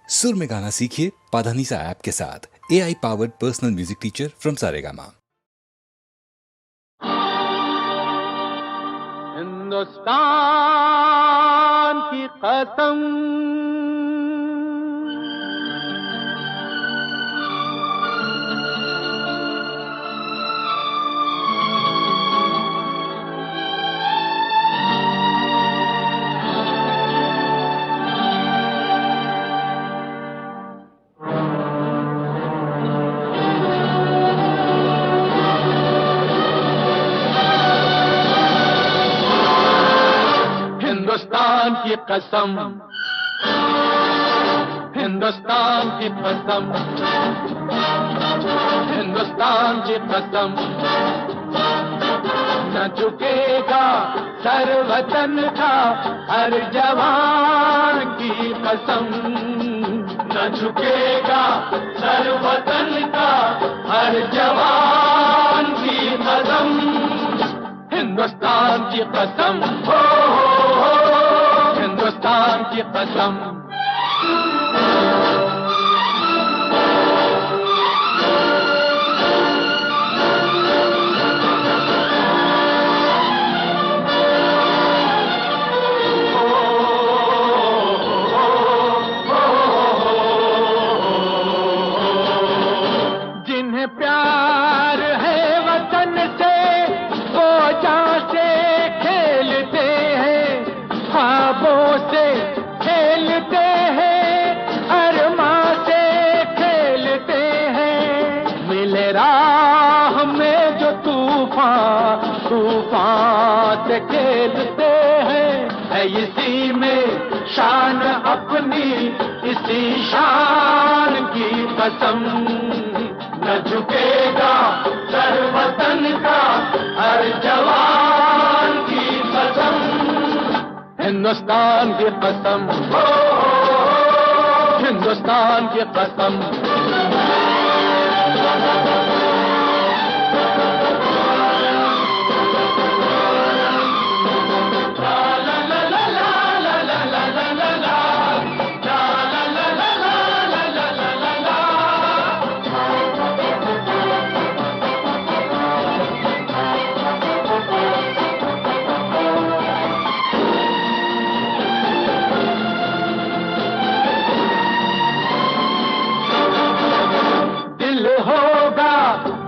सुर में गाना सीखिए पाधानीसा ऐप के साथ। AI powered personal music teacher from Saregama. Hindustan की कसम, हिंदुस्तान की कसम, हिंदुस्तान की कसम, हिंदुस्तान की कसम, न झुकेगा सर वतन का हर जवान की कसम, न झुकेगा सर वतन का हर जवान की कसम, हिंदुस्तान की कसम, हो हिंदुस्तान की कसम। जिन्हें प्यार है वतन से वो जान से खेलते हैं, ख्वाबों से खेलते हैं, अरमां से खेलते हैं। मिले राह में जो तूफान, तूफान से खेलते हैं। है इसी में शान अपनी, इसी शान की कसम, न झुकेगा सर वतन का हर जवान की कसम, हिंदुस्तान की कसम, हो हिंदुस्तान की कसम।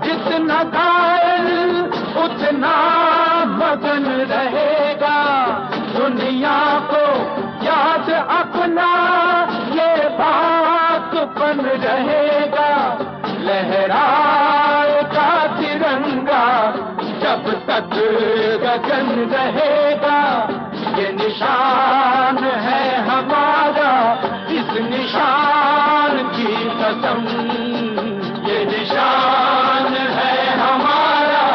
जितना घायल उतना मगन रहेगा, दुनिया को याद अपना ये बातपन रहेगा। लहराएगा तिरंगा जब तक गगन रहेगा, ये निशान है हमारा, इस निशान की कसम, ये निशान है हमारा,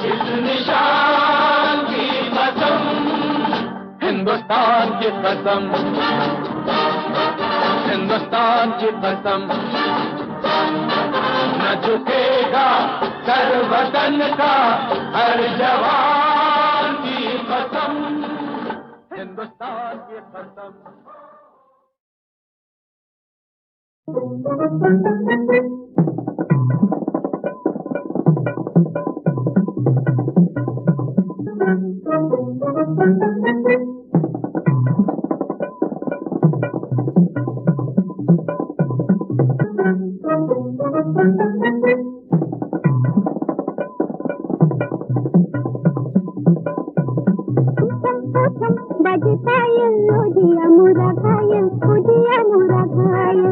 इस निशान की कसम, हिंदुस्तान की कसम, हिंदुस्तान की कसम। न झुकेगा सर वतन का हर जवान की कसम, हिंदुस्तान की कसम। उदिया मुरा घायल, उदिया मुरा घायल।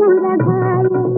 मुरा घायल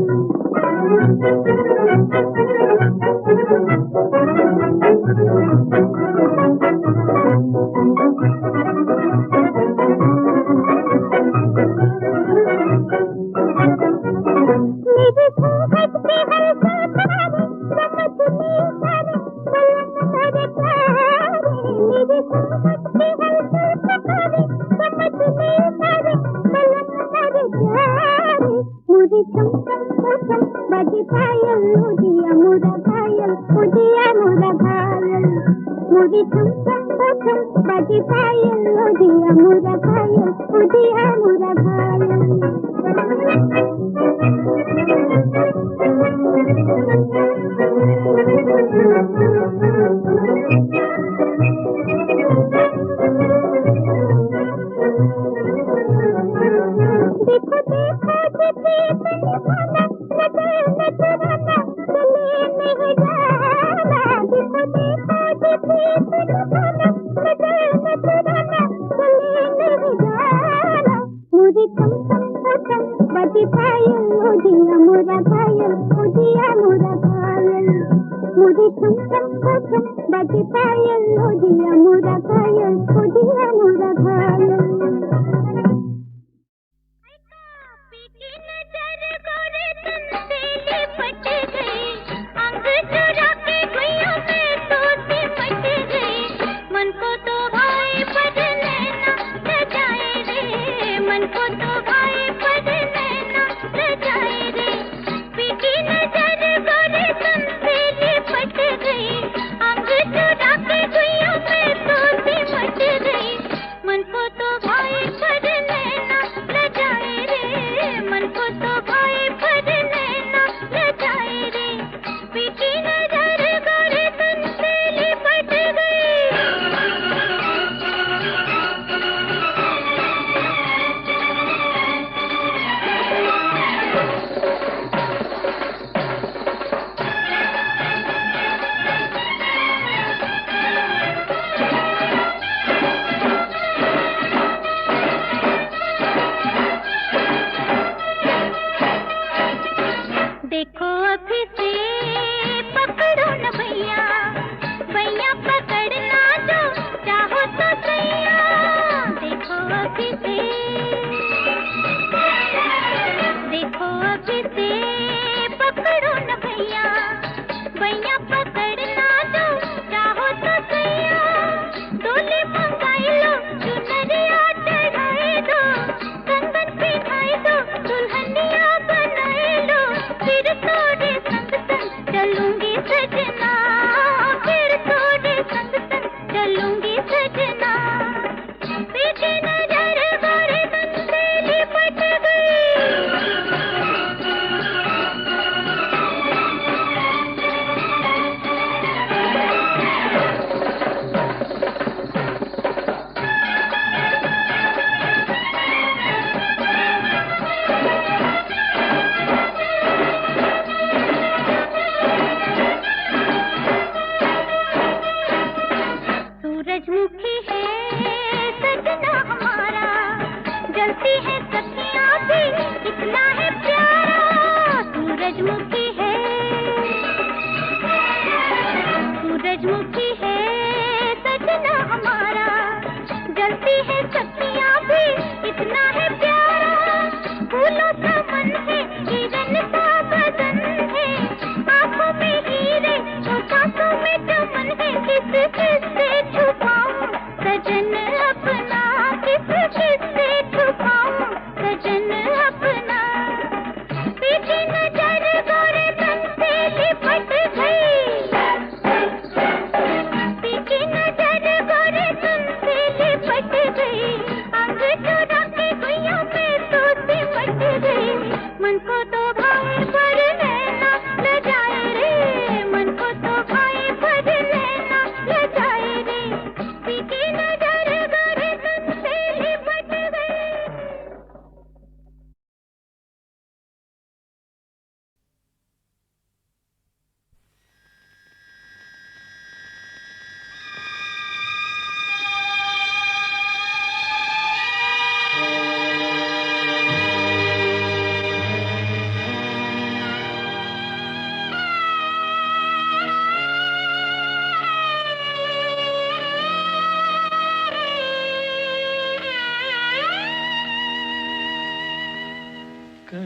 ले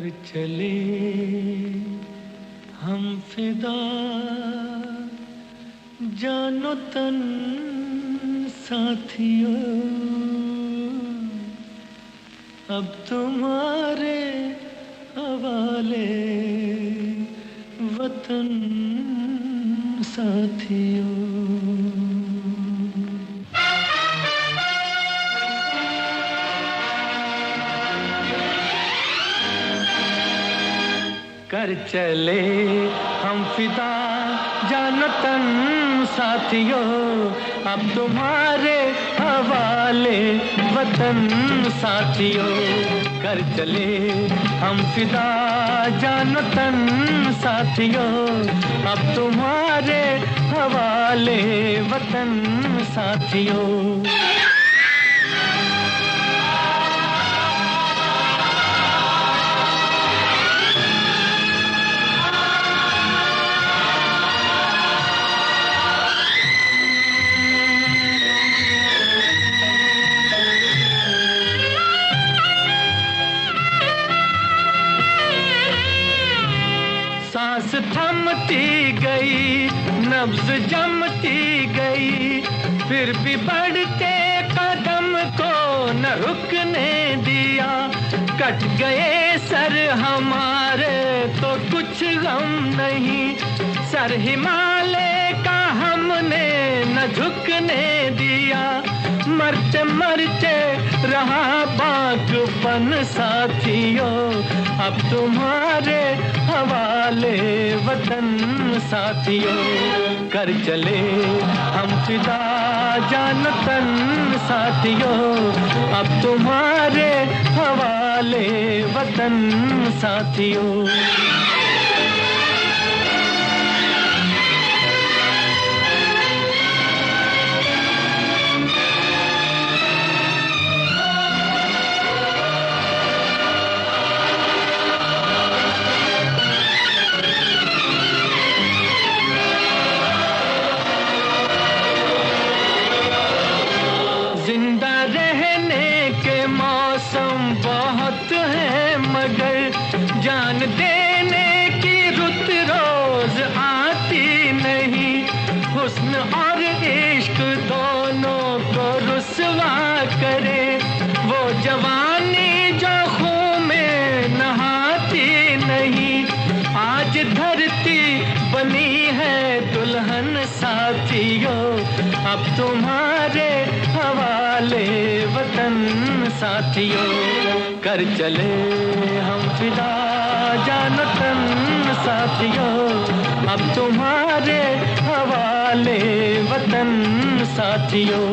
चले हम फिदा जानो तन साथियों, अब तुम्हारे हवाले वतन साथियों। कर चले हम फिदा जानो तन साथियों, अब तुम्हारे हवाले वतन साथियों। कर चले हम फिदा जानो तन साथियों, अब तुम्हारे हवाले वतन साथियों। सांस थमती गई, नब्ज जमती गई, फिर भी बढ़ते कदम को न रुकने दिया। कट गए सर हमारे तो कुछ गम नहीं, सर हिमालय का हमने न झुकने दिया। मरते मरते रहा बागपन साथियों, अब तुम्हारे हवाले वतन साथियों। कर चले हम फिदा जानो तन साथियों, अब तुम्हारे हवाले वतन साथियों। जिंदा रहने के मौसम बहुत है, मगर जान देने की रुत रोज आती नहीं। हुस्न और इश्क दोनों को रुसवा करे, वो जवानी जो खून में नहाती नहीं। आज धरती बनी है दुल्हन साथियों, अब तुम्हारे हवाले वतन साथियों। कर चले हम फिदा जानो तन साथियों, अब तुम्हारे हवाले वतन साथियों।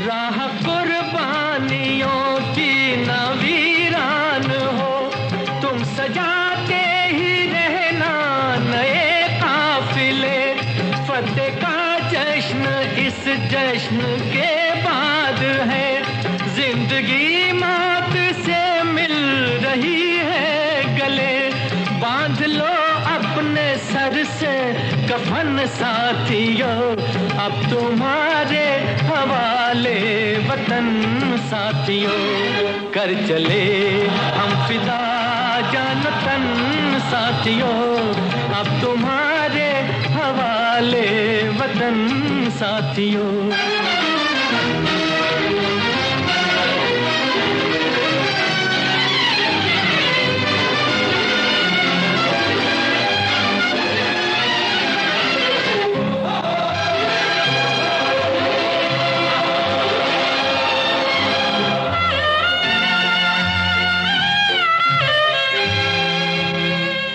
राह कुर्बानियों की न वीरान हो, तुम सजाते ही रहना नए काफिले। फतेह का जश्न इस जश्न के बाद है, जिंदगी मौत से मिल रही है गले। बांध लो अपने सर से कफन साथियों, अब तुम्हारे हवाले वतन साथियों। कर चले हम फिदा जानो तन साथियों, अब तुम्हारे हवाले वतन साथियों।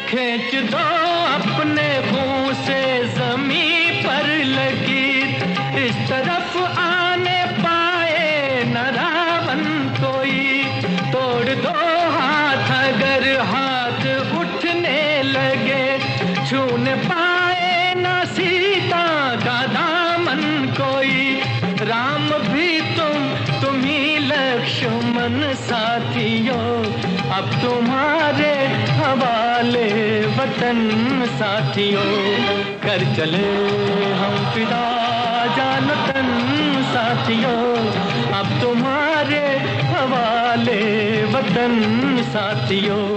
खींच दो अपने मुंह से जमीन पर लगी, इस तरफ आने पाए न रावण कोई। तोड़ दो हाथ अगर हाथ उठने लगे, छूने पाए न सीता का दामन कोई। लक्ष्मण साथियों, अब तुम्हारे हवाले वतन साथियों। कर चले हम फिदा जान तन साथियों, अब तुम्हारे हवाले वतन साथियों,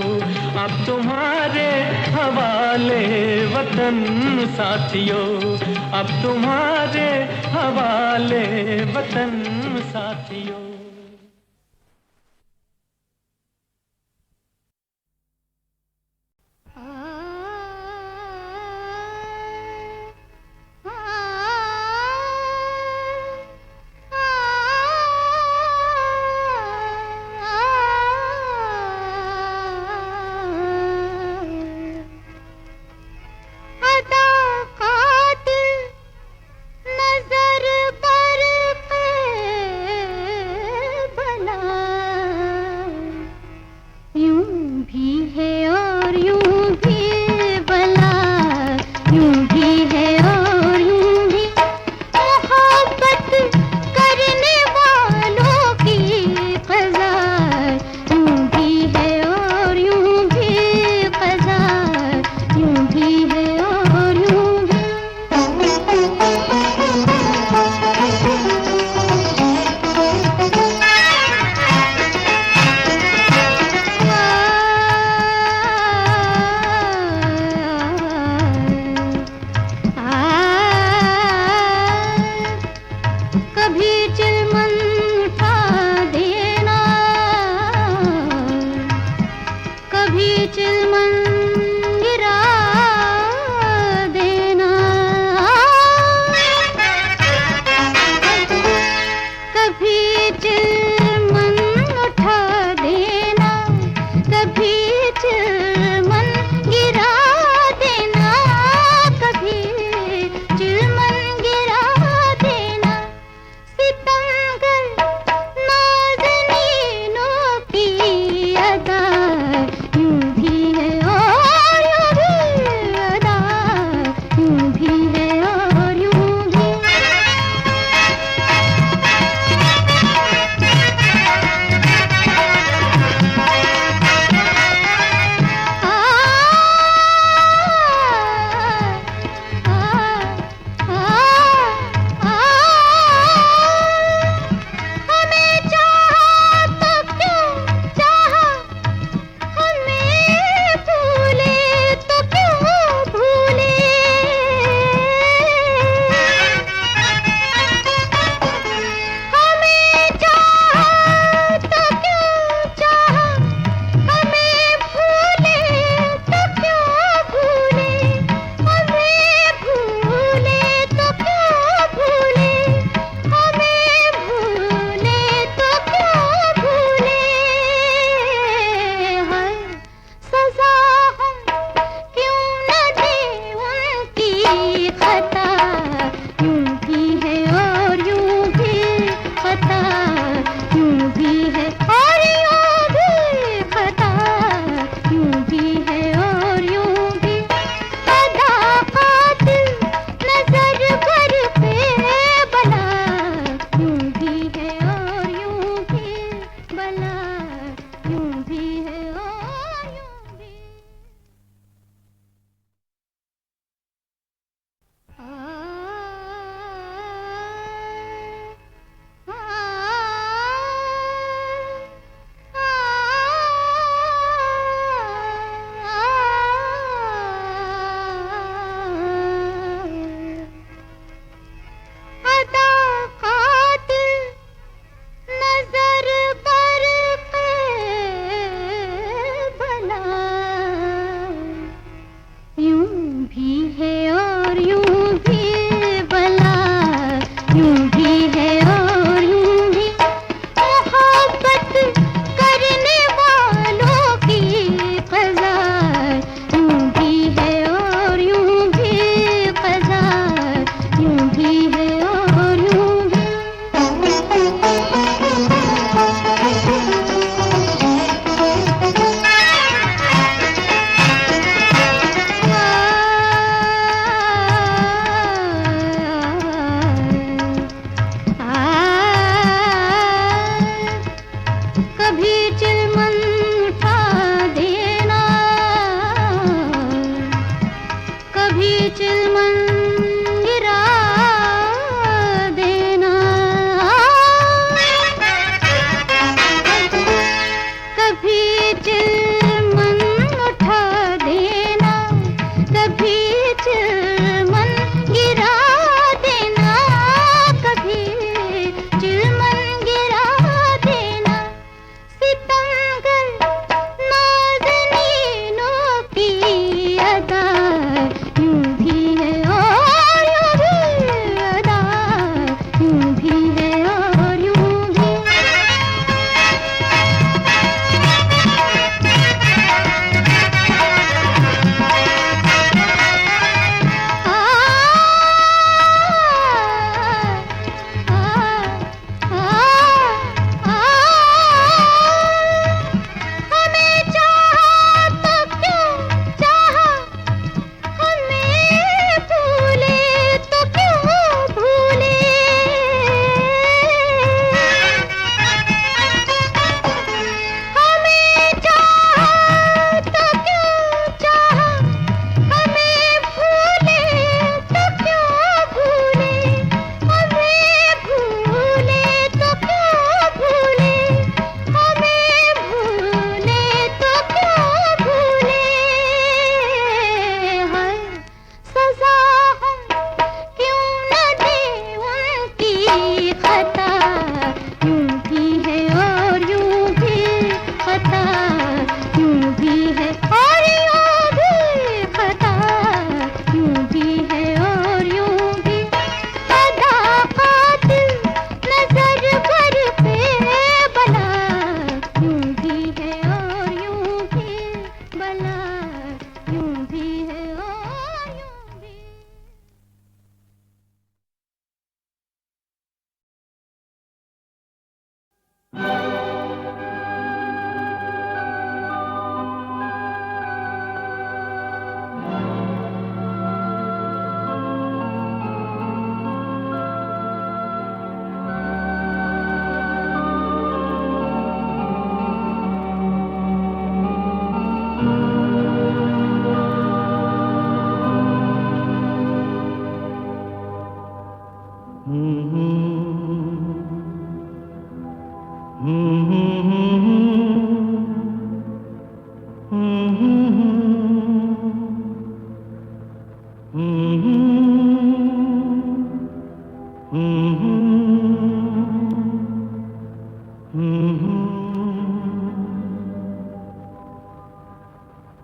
अब तुम्हारे हवाले वतन साथियों, अब तुम्हारे हवाले वतन साथियों।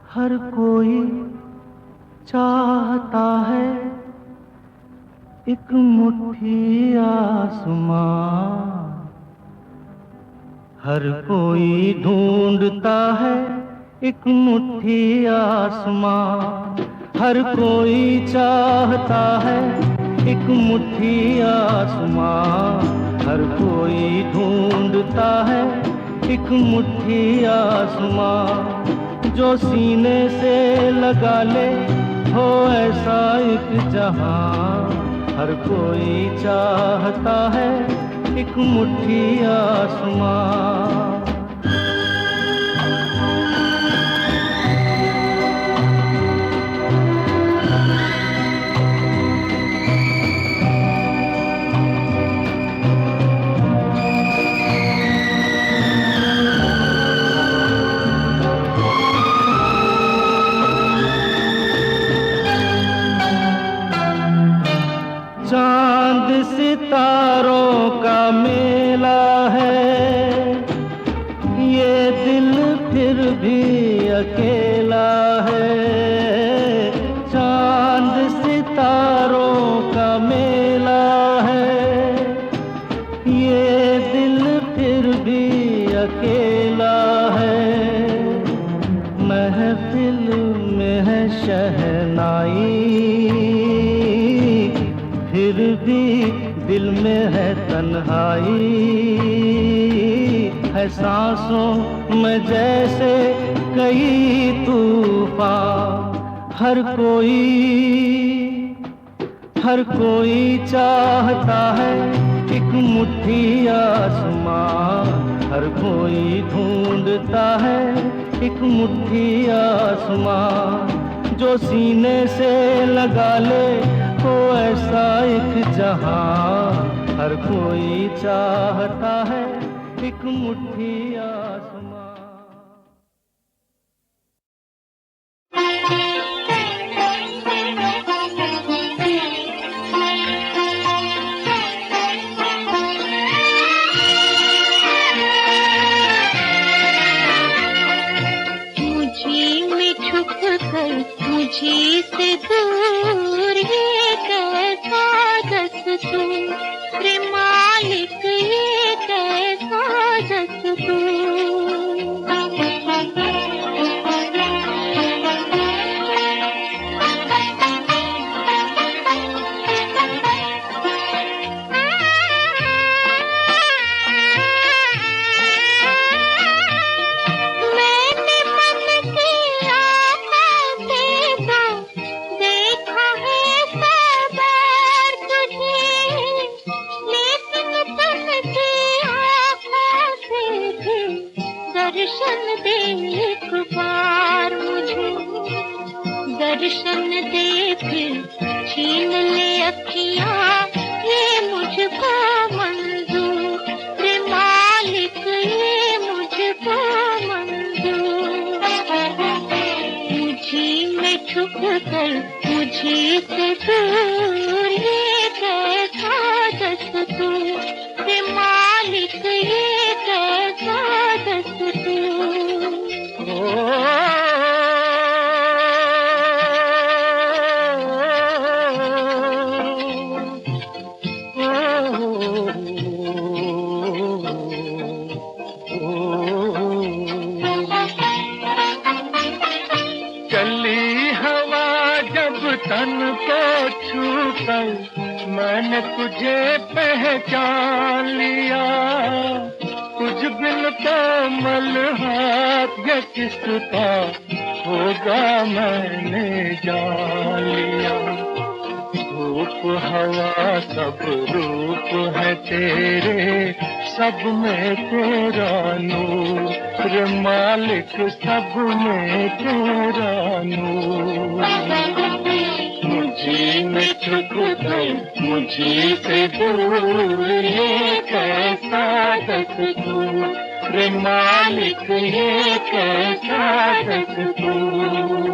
हर कोई चाहता है एक मुट्ठी आसमां, हर कोई ढूंढता है एक मुट्ठी आसमां, हर कोई चाहता है एक मुट्ठी आसमां, हर कोई ढूंढता है एक मुट्ठी आसमां, जो सीने से लगा ले हो ऐसा एक जहां, हर कोई चाहता है एक मुट्ठी आसमां। चांद सितारों का मेला है, ये दिल फिर भी अकेला है। चांद सितारों का मेला है, ये दिल फिर भी अकेला है। महफिल में है शहनाई, फिर भी दिल में है तन्हाई, है सांसों में जैसे कई तूफान, हर कोई चाहता है एक मुट्ठी आसमां, हर कोई ढूंढता है एक मुट्ठी आसमां, जो सीने से लगा ले हो ऐसा एक जहां, हर कोई चाहता है एक मुट्ठी आसमां। मुझे से दूर ये कैसा दस्तूर, रे मालिक ये कैसा दस्तूर। दर्शन दे फिर छीन ले अखियां, ये मुझको मंजूर, रे मालिक ये मुझको मंजूर। मुझे में छुप कर मुझे से दूर ये कैसा दस्तूर, रे मालिक ये कैसा दस्तूर। तन को छूकर मैंने तुझे पहचान लिया, तुझ बिन कोमल हाथ ये किसका होगा मैंने जान लिया। रूप हवा सब रूप है तेरे, सब में तेरा नूर, रे मालिक सब में तेरा नूर। मुझे में छुप गई मुझे से दूर ये कैसा दस्तूर, रे मालिक ये कैसा दस्तूर।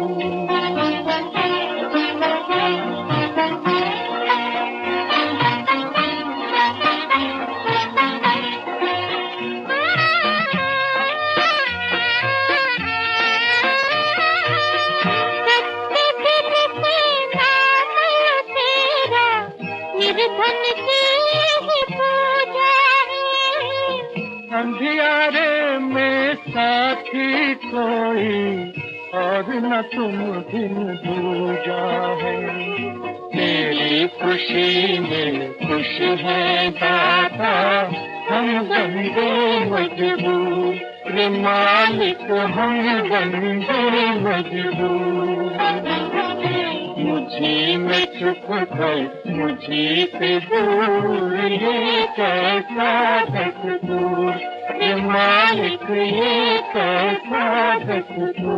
साथी कोई और न तुम बिन दूजा है। मेरी खुशी में खुश है दाता, हम बंदे मजबूर, रे मालिक हम बंदे मजबूर। मुझे में छुप कर मुझे से दूर, ये कैसा दस्तूर, रे मालिक ये कैसा दस्तूर।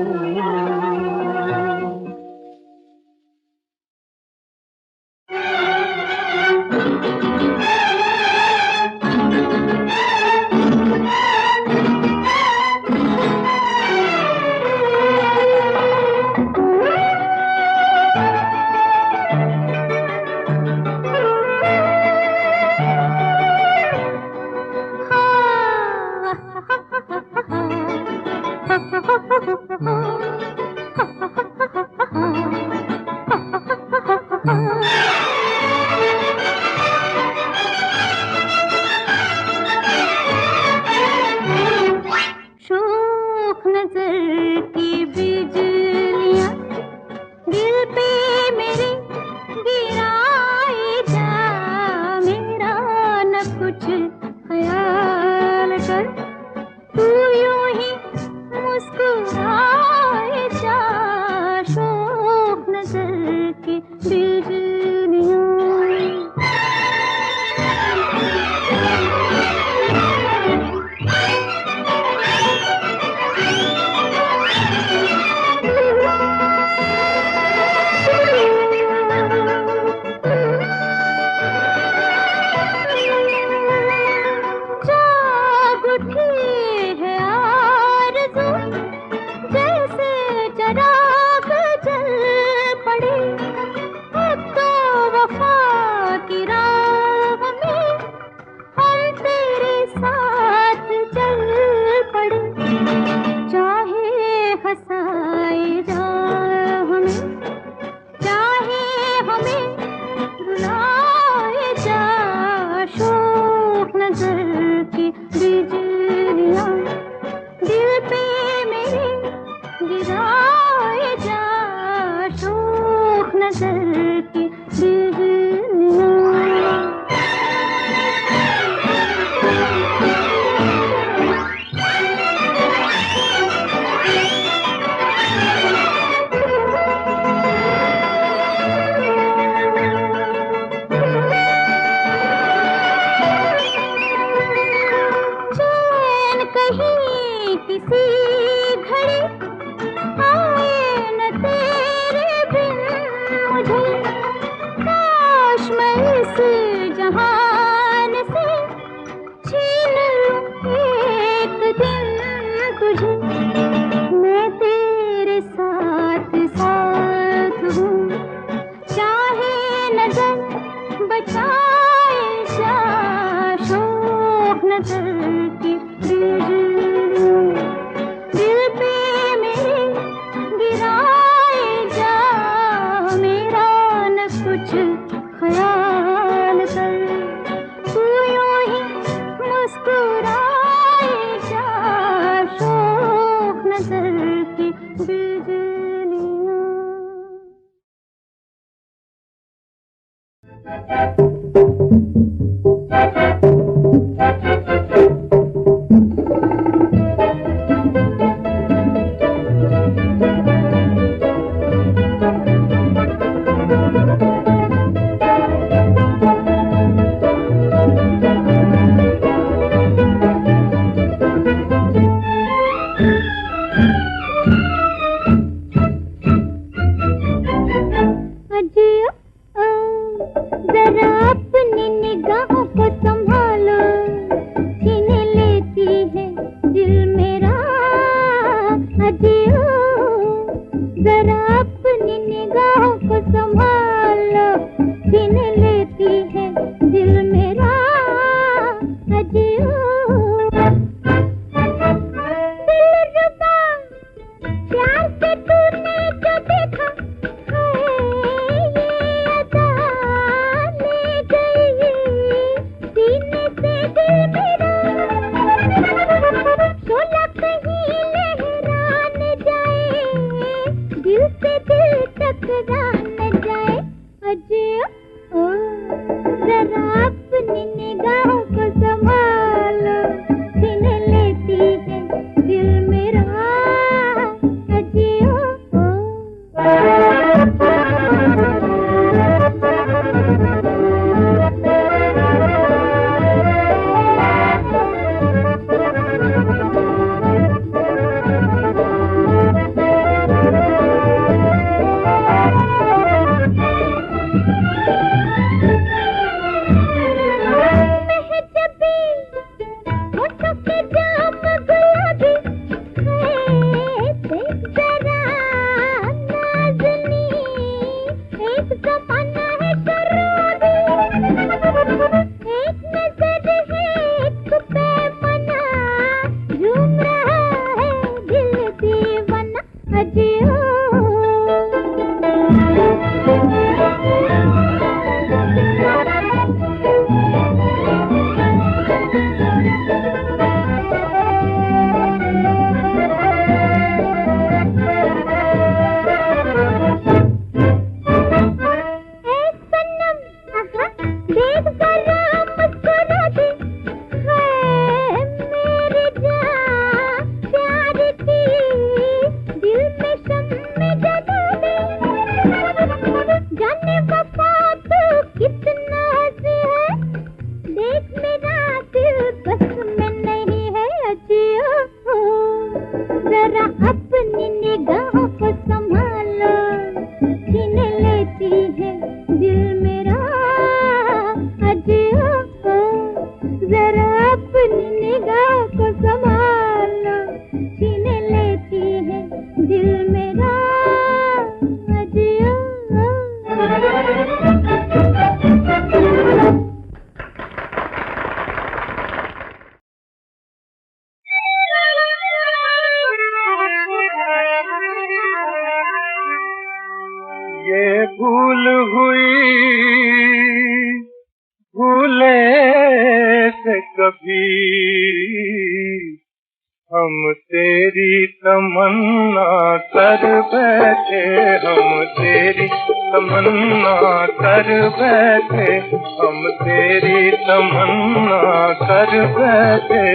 कहीं जरा अपनी निगाहों को संभालो, छीन लेती है दिल मेरा अजियो। जरा अपनी निगाहों को संभालो, छीन लेती है दिल मेरा अजियो। ये भूल हुई भूले से कभी, हम तेरी तमन्ना कर बैठे, हम तेरी तमन्ना कर बैठे, हम तेरी तमन्ना कर बैठे।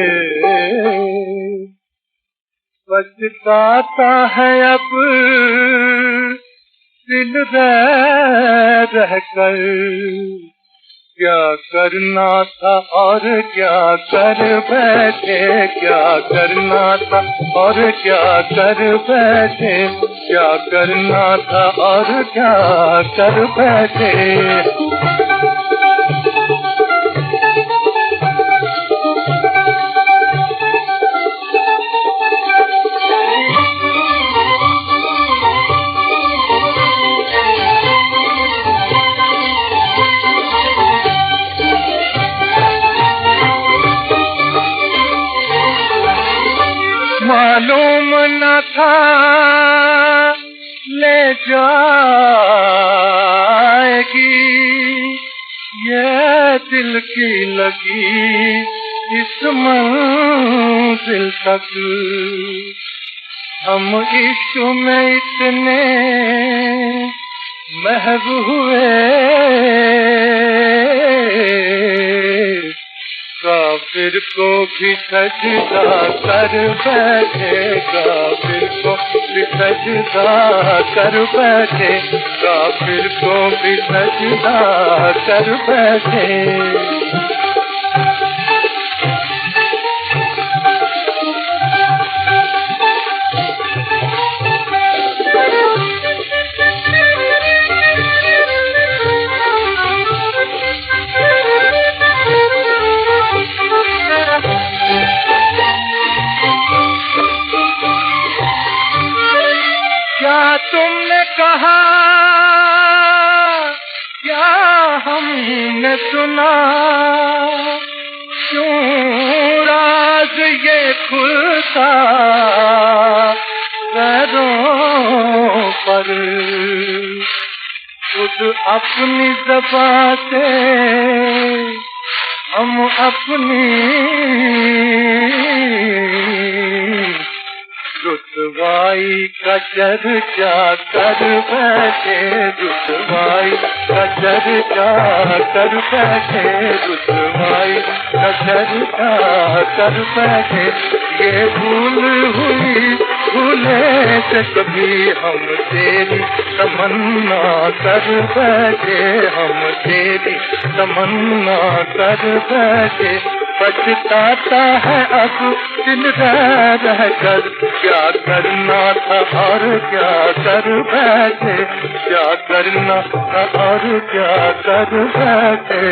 पछताता है अब दिल रह कर, क्या करना था और क्या कर बैठे, क्या करना था और क्या कर बैठे, क्या करना था और क्या कर बैठे। मालूम न था ले जाएगी ये दिल की लगी इस मंजिल तक। हम इश्क में इतने महव हुए, काफिर को भी सजदा कर बैठे, काफिर को भी सजदा कर बैठे, काफिर को भी सजदा कर बैठे। क्या तुमने कहा, क्या हमने सुना, क्यों राज ये खुलता पैरों पर। खुद अपनी ज़बां से हम अपनी रुसवाई का चर्चा कर बैठे, रुसवाई का चर्चा कर बैठे, रुसवाई का चर्चा कर बैठे। ये भूल हुई भूले से कभी, हम तेरी तमन्ना कर बैठे, हम तेरी तमन्ना कर बैठे। पछताता है अब दिल रह कर, क्या करना था और क्या कर बैठे, क्या करना था और क्या कर बैठे।